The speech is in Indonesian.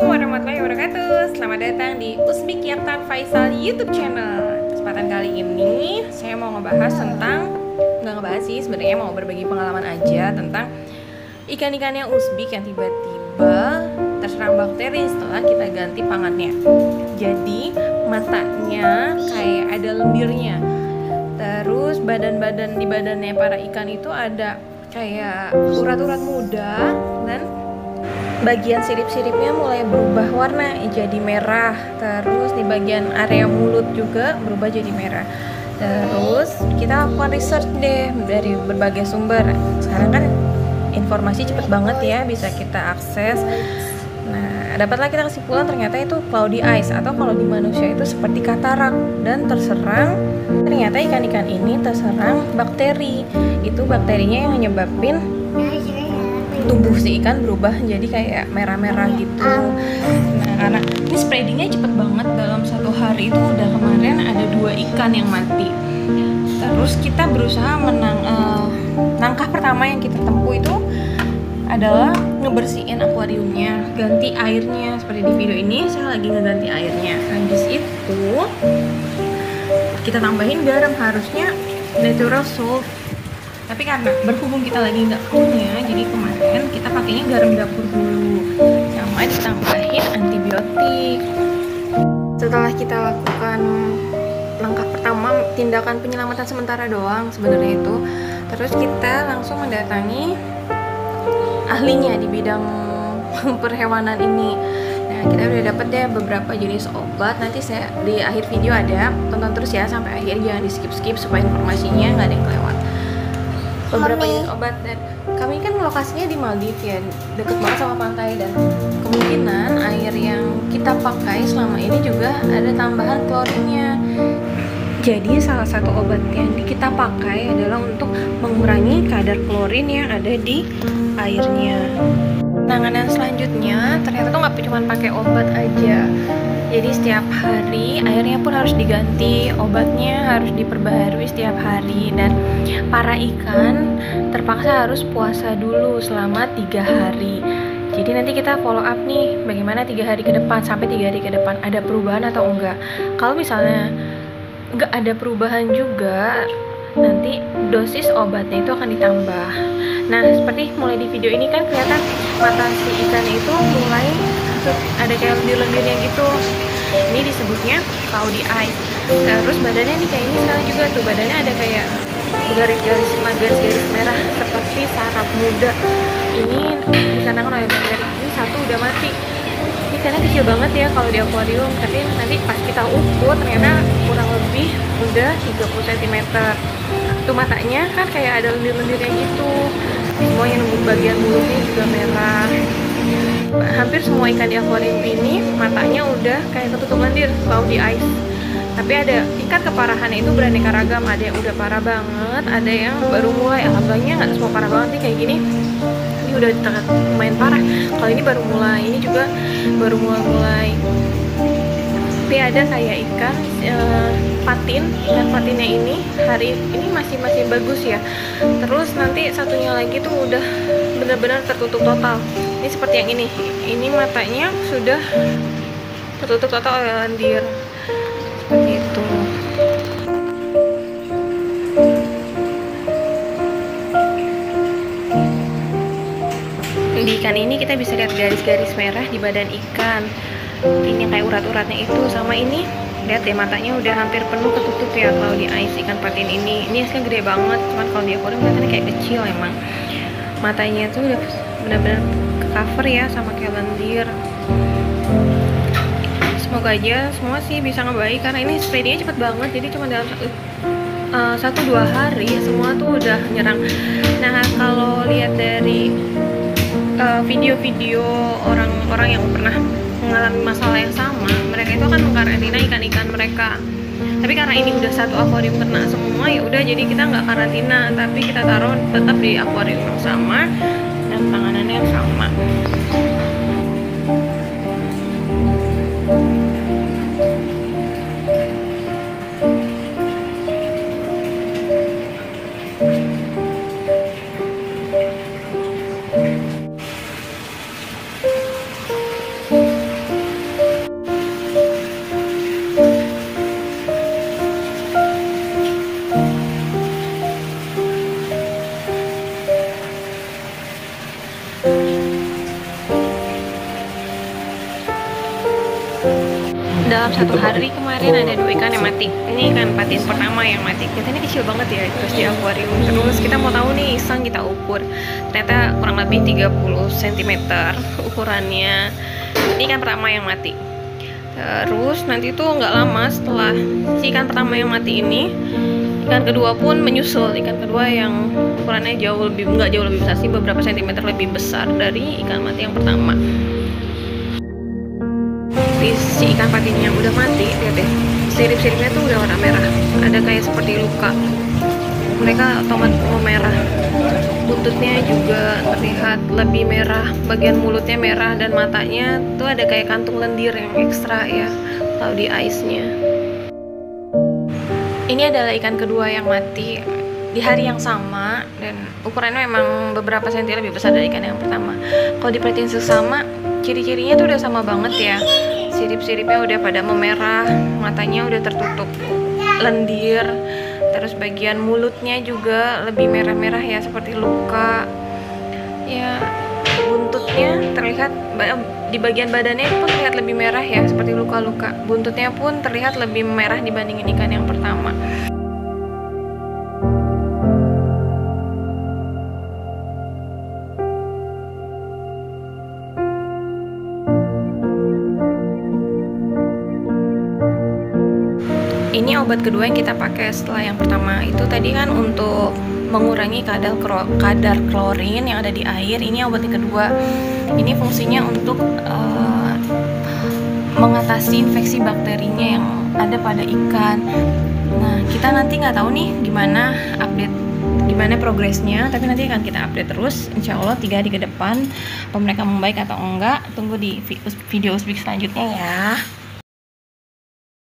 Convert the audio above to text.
Warahmatullahi wabarakatuh. Selamat datang di Uzbek Yaktan Faisal YouTube channel. Kesempatan kali ini saya mau ngebahas tentang, nggak ngebahas sih, sebenarnya mau berbagi pengalaman aja tentang ikan-ikannya Uzbek yang tiba-tiba terserang bakteri setelah kita ganti pangannya. Jadi matanya kayak ada lendirnya. Terus badan-badan di badannya para ikan itu ada kayak urat-urat muda, dan bagian sirip-siripnya mulai berubah warna jadi merah. Terus di bagian area mulut juga berubah jadi merah. Terus kita lakukan research deh dari berbagai sumber. Sekarang kan informasi cepet banget ya, bisa kita akses. Nah, dapatlah kita kesimpulan ternyata itu cloudy eyes, atau kalau di manusia itu seperti katarak, dan ternyata ikan-ikan ini terserang bakteri. Itu bakterinya yang menyebabkan tubuh si ikan berubah jadi kayak merah-merah gitu. Nah, karena ini spreadingnya cepet banget, dalam satu hari itu udah kemarin ada 2 ikan yang mati. Terus kita berusaha langkah pertama yang kita tempuh itu adalah ngebersihin akuariumnya, ganti airnya. Seperti di video ini saya lagi ngeganti airnya. Habis itu kita tambahin garam, harusnya natural salt, tapi karena berhubung kita lagi nggak punya, jadi kemarin kita pakainya garam dapur dulu sama ditambahin antibiotik. Setelah kita lakukan langkah pertama, tindakan penyelamatan sementara doang sebenarnya itu, terus kita langsung mendatangi ahlinya di bidang perhewanan ini. Nah, kita udah dapet deh beberapa jenis obat. Nanti saya di akhir video ada, tonton terus ya sampai akhir, jangan di skip supaya informasinya nggak ada yang kelewat. Beberapa jenis obat, dan kami kan lokasinya di Maldives ya, deket banget sama pantai, dan kemungkinan air yang kita pakai selama ini juga ada tambahan klorinnya. Jadi salah satu obat yang kita pakai adalah untuk mengurangi kadar klorin yang ada di airnya. Penanganan selanjutnya ternyata tuh nggak cuma pakai obat aja. Jadi setiap hari airnya pun harus diganti, obatnya harus diperbaharui setiap hari, dan para ikan terpaksa harus puasa dulu selama 3 hari. Jadi nanti kita follow up nih, bagaimana 3 hari ke depan, sampai 3 hari ke depan ada perubahan atau enggak. Kalau misalnya nggak ada perubahan juga, nanti dosis obatnya itu akan ditambah. Nah, seperti mulai di video ini kan kelihatan mata si ikan itu mulai ada kayak lendir-lendirnya gitu. Ini disebutnya cloudy eyes. Terus badannya nih kayak ini sekarang juga tuh, badannya ada kayak garis-garis merah seperti saraf muda. Ini dikarenakan oleh bakteri. Ini satu udah mati. Ini karena kecil banget ya kalau di akuarium, tapi nanti pas kita ukur ternyata kurang lebih udah 30 cm. Tuh matanya kan kayak ada lendir-lendirnya gitu. Semua yang bagian mulutnya juga merah. Hampir semua ikan di akuarium ini matanya udah kayak ketutup lendir, cloudy eyes. Tapi ada tingkat keparahannya itu beraneka ragam. Ada yang udah parah banget, ada yang baru mulai. Alhamdulillahnya nggak semua parah banget nih kayak gini. Ini udah lumayan parah. Kalau ini baru mulai, ini juga baru mulai. Tapi ada kayak ikan patin, dan patinnya ini hari ini masih bagus ya. Terus nanti satunya lagi tuh udah benar-benar tertutup total. Ini seperti yang ini matanya sudah tertutup total oleh lendir seperti itu. Di ikan ini kita bisa lihat garis-garis merah di badan ikan. Ini kayak urat-uratnya itu, sama ini lihat deh matanya udah hampir penuh ketutup ya kalau di eyes ikan patin ini. Ini hasilnya gede banget, cuman kalau di akuarium kelihatannya kayak kecil emang. Matanya tuh udah benar-benar ke cover ya sama kayak lendir. Semoga aja semua sih bisa ngebaik, karena ini spreadingnya cepet banget. Jadi cuma dalam 1-2 hari semua tuh udah nyerang. Nah, kalau lihat dari video-video orang-orang yang pernah mengalami masalah yang sama, mereka itu akan mengkarantina ikan-ikan mereka. Tapi karena ini udah satu akuarium kena semua, ya udah jadi kita nggak karantina, tapi kita taruh tetap di akuarium yang sama dan penanganannya yang sama. Dalam satu hari kemarin ada 2 ikan yang mati. Ini ikan patin pertama yang mati. Kita ini kecil banget ya, terus di akuarium. Terus kita mau tahu nih, iseng kita ukur. Ternyata kurang lebih 30 cm ukurannya. Ini ikan pertama yang mati. Terus nanti tuh nggak lama setelah si ikan pertama yang mati ini, ikan kedua pun menyusul. Ikan kedua yang ukurannya nggak jauh lebih besar sih, beberapa sentimeter lebih besar dari ikan mati yang pertama. Si ikan patin yang udah mati, lihat deh, sirip-siripnya tuh udah warna merah, ada kayak seperti luka. Mereka otomatis merah. Buntutnya juga terlihat lebih merah, bagian mulutnya merah, dan matanya tuh ada kayak kantung lendir yang ekstra ya, kalau di eyes-nya. Ini adalah ikan kedua yang mati di hari yang sama, dan ukurannya memang beberapa senti lebih besar dari ikan yang pertama. Kalau diperhatiin sesama, ciri-cirinya tuh udah sama banget ya. Sirip-siripnya udah pada memerah, matanya udah tertutup lendir, terus bagian mulutnya juga lebih merah-merah ya, seperti luka. Ya, buntutnya terlihat di bagian badannya pun terlihat lebih merah ya, seperti luka-luka. Buntutnya pun terlihat lebih merah dibandingin ikan yang pertama. Ini obat kedua yang kita pakai setelah yang pertama. Itu tadi kan untuk mengurangi kadar klorin yang ada di air. Ini obat yang kedua. Ini fungsinya untuk mengatasi infeksi bakterinya yang ada pada ikan. Nah, kita nanti nggak tahu nih gimana progresnya, tapi nanti akan kita update terus. Insya Allah 3 hari ke depan, apa mereka membaik atau enggak, tunggu di video Uzbek selanjutnya ya.